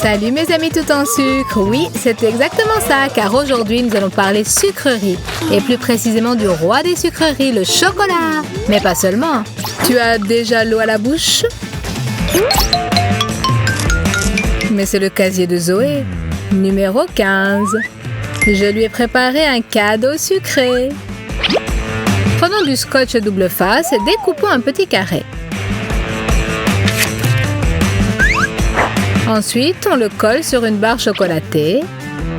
Salut mes amis tout en sucre. Oui, c'est exactement ça, car aujourd'hui nous allons parler sucrerie. Et plus précisément du roi des sucreries, le chocolat. Mais pas seulement. Tu as déjà l'eau à la bouche? Mais c'est le casier de Zoé, numéro 15. Je lui ai préparé un cadeau sucré. Prenons du scotch double face et découpons un petit carré. Ensuite, on le colle sur une barre chocolatée.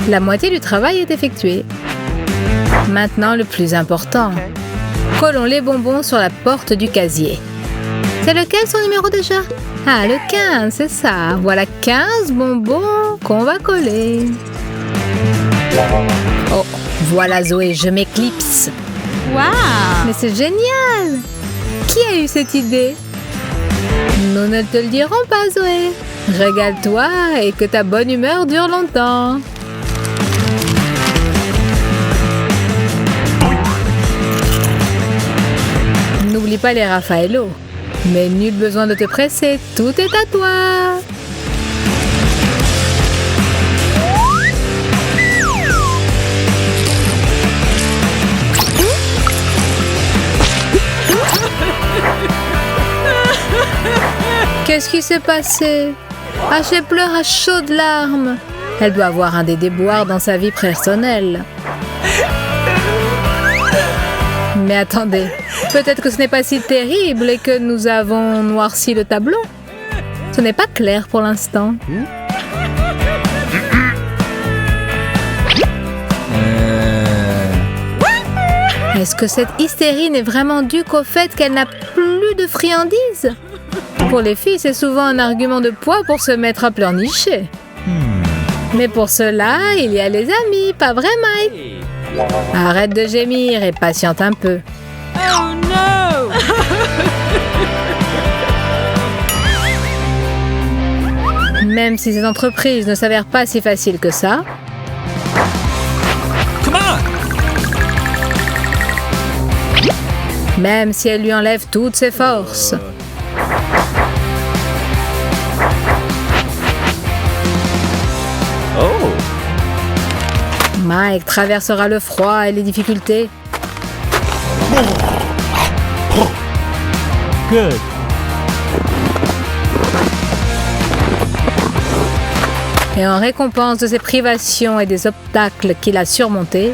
La moitié du travail est effectuée. Maintenant, le plus important. Collons les bonbons sur la porte du casier. C'est lequel son numéro déjà? Ah, le 15, c'est ça. Voilà 15 bonbons qu'on va coller. Oh, voilà Zoé, je m'éclipse. Wow! Mais c'est génial! Qui a eu cette idée? Nous ne te le dirons pas, Zoé. Régale-toi et que ta bonne humeur dure longtemps. N'oublie pas les Raffaello. Mais nul besoin de te presser, tout est à toi. Qu'est-ce qui s'est passé? Ashley pleure à chaudes larmes. Elle doit avoir un des déboires dans sa vie personnelle. Mais attendez, peut-être que ce n'est pas si terrible et que nous avons noirci le tableau. Ce n'est pas clair pour l'instant. Est-ce que cette hystérie n'est vraiment due qu'au fait qu'elle n'a plus de friandises? Pour les filles, c'est souvent un argument de poids pour se mettre à pleurnicher. Mais pour cela, il y a les amis, pas vrai Mike? Arrête de gémir et patiente un peu. Oh no! Même si ces entreprises ne s'avèrent pas si faciles que ça, même si elles lui enlèvent toutes ses forces. Oh! Mike traversera le froid et les difficultés. Good. Et en récompense de ses privations et des obstacles qu'il a surmontés,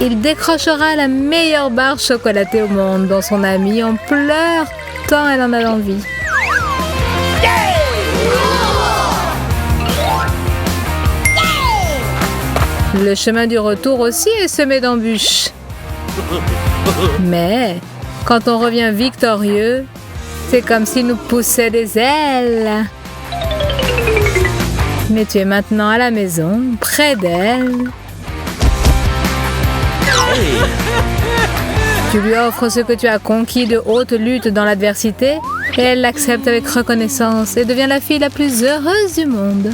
il décrochera la meilleure barre chocolatée au monde dont son amie en pleure tant elle en a l'envie. Le chemin du retour aussi est semé d'embûches. Mais quand on revient victorieux, c'est comme s'il nous poussait des ailes. Mais tu es maintenant à la maison, près d'elle. Tu lui offres ce que tu as conquis de haute lutte dans l'adversité et elle l'accepte avec reconnaissance et devient la fille la plus heureuse du monde.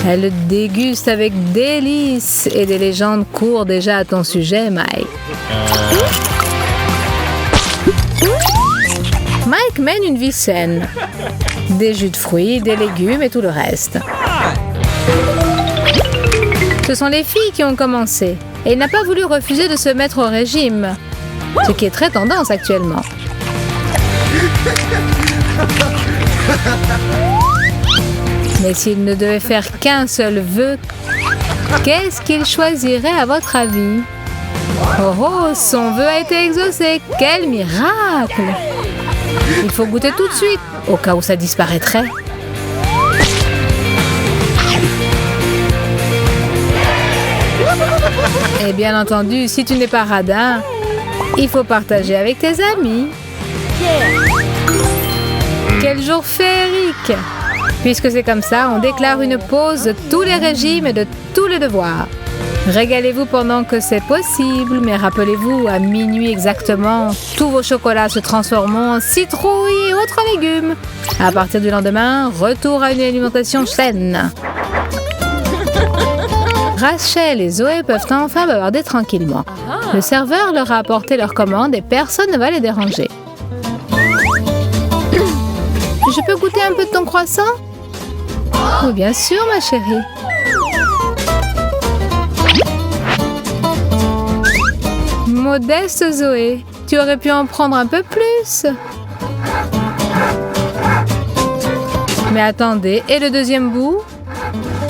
Elle le déguste avec délice et des légendes courent déjà à ton sujet, Mike. Mike mène une vie saine. Des jus de fruits, des légumes et tout le reste. Ce sont les filles qui ont commencé. Et il n'a pas voulu refuser de se mettre au régime. Ce qui est très tendance actuellement. Mais s'il ne devait faire qu'un seul vœu, qu'est-ce qu'il choisirait à votre avis? Oh oh, son vœu a été exaucé! Quel miracle! Il faut goûter tout de suite, au cas où ça disparaîtrait. Et bien entendu, si tu n'es pas radin, il faut partager avec tes amis. Quel jour féerique! Puisque c'est comme ça, on déclare une pause de tous les régimes et de tous les devoirs. Régalez-vous pendant que c'est possible, mais rappelez-vous, à minuit exactement, tous vos chocolats se transformeront en citrouilles et autres légumes. À partir du lendemain, retour à une alimentation saine. Rachel et Zoé peuvent enfin bavarder tranquillement. Le serveur leur a apporté leur commande et personne ne va les déranger. Je peux goûter un peu de ton croissant? Oui, bien sûr, ma chérie. Modeste Zoé, tu aurais pu en prendre un peu plus. Mais attendez, et le deuxième bout?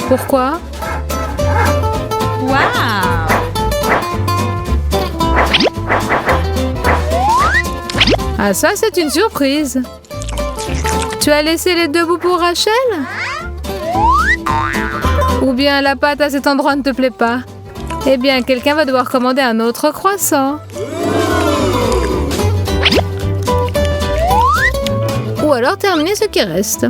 Pourquoi? Wow! Ah, ça, c'est une surprise. Tu as laissé les deux bouts pour Rachel? Ou bien la pâte à cet endroit ne te plaît pas? Eh bien, quelqu'un va devoir commander un autre croissant. Ou alors terminer ce qui reste.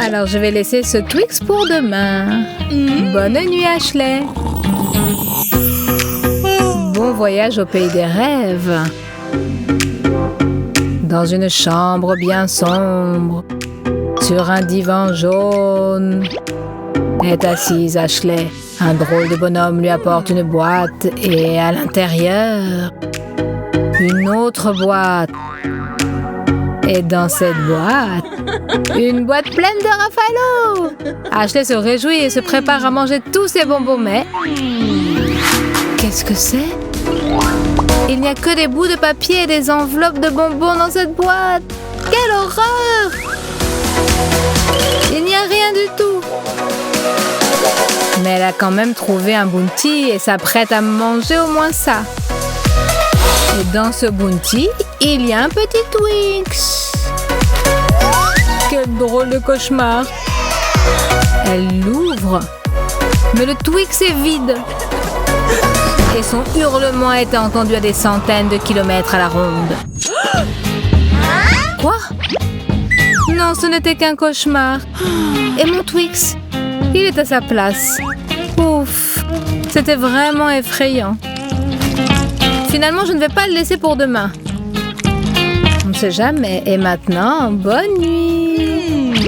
Alors, je vais laisser ce Twix pour demain. Bonne nuit, Ashley. Bon voyage au pays des rêves. Dans une chambre bien sombre, sur un divan jaune, est assise Ashley. Un drôle de bonhomme lui apporte une boîte et à l'intérieur, une autre boîte. Et dans cette boîte, une boîte pleine de Raffaello. Ashley se réjouit et se prépare à manger tous ses bonbons, mais... Qu'est-ce que c'est? Il n'y a que des bouts de papier et des enveloppes de bonbons dans cette boîte. Quelle horreur! Il n'y a rien du tout. Mais elle a quand même trouvé un bounty et s'apprête à manger au moins ça. Et dans ce bounty, il y a un petit Twix. Quel drôle de cauchemar. Elle l'ouvre, mais le Twix est vide. Et son hurlement a été entendu à des centaines de kilomètres à la ronde. Quoi? Non, ce n'était qu'un cauchemar. Et mon Twix? Il est à sa place. Ouf, c'était vraiment effrayant. Finalement, je ne vais pas le laisser pour demain. On ne sait jamais. Et maintenant, bonne nuit.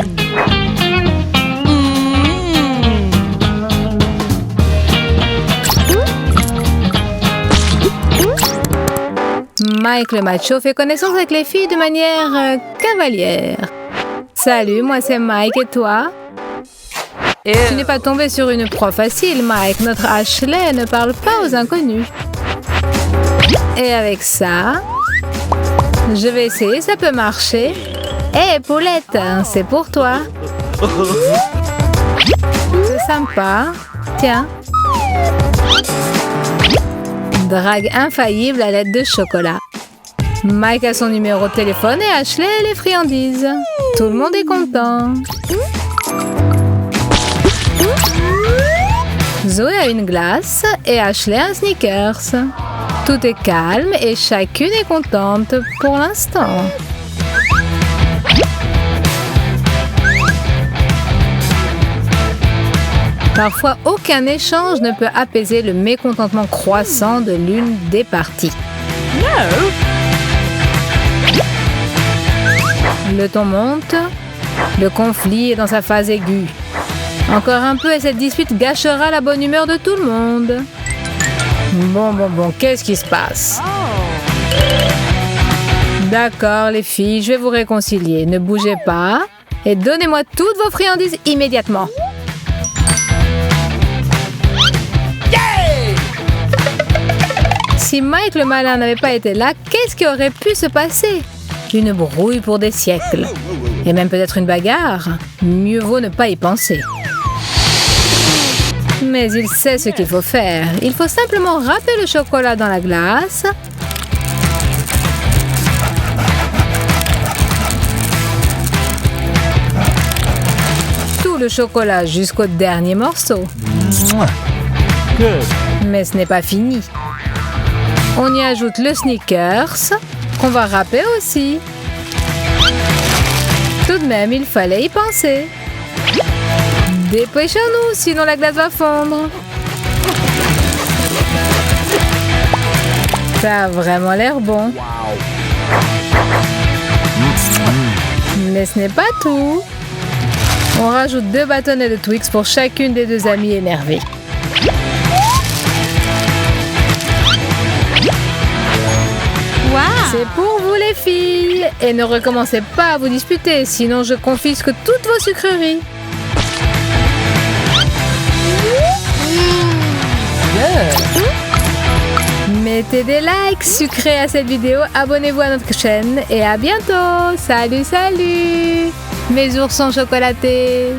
Mike le macho fait connaissance avec les filles de manière cavalière. Salut, moi c'est Mike et toi? Tu n'es pas tombé sur une proie facile, Mike. Notre Ashley ne parle pas aux inconnus. Et avec ça, je vais essayer, ça peut marcher. Hé, Poulette, c'est pour toi. C'est sympa. Tiens. Drague infaillible à l'aide de chocolat. Mike a son numéro de téléphone et Ashley les friandises. Tout le monde est content. Zoé a une glace et Ashley un Snickers. Tout est calme et chacune est contente pour l'instant. Parfois, aucun échange ne peut apaiser le mécontentement croissant de l'une des parties. Le ton monte, le conflit est dans sa phase aiguë. Encore un peu et cette dispute gâchera la bonne humeur de tout le monde. Bon, qu'est-ce qui se passe? D'accord, les filles, je vais vous réconcilier. Ne bougez pas et donnez-moi toutes vos friandises immédiatement. Si Mike le malin n'avait pas été là, qu'est-ce qui aurait pu se passer? Une brouille pour des siècles. Et même peut-être une bagarre. Mieux vaut ne pas y penser. Mais il sait ce qu'il faut faire. Il faut simplement râper le chocolat dans la glace. Tout le chocolat jusqu'au dernier morceau. Mais ce n'est pas fini. On y ajoute le Snickers, qu'on va râper aussi. Tout de même, il fallait y penser. Dépêchons-nous, sinon la glace va fondre. Ça a vraiment l'air bon. Mais ce n'est pas tout. On rajoute 2 bâtonnets de Twix pour chacune des 2 amies énervées. Waouh! C'est pour vous les filles. Et ne recommencez pas à vous disputer, sinon je confisque toutes vos sucreries. Mettez des likes sucrés à cette vidéo, abonnez-vous à notre chaîne et à bientôt. Salut, salut mes oursons chocolatés.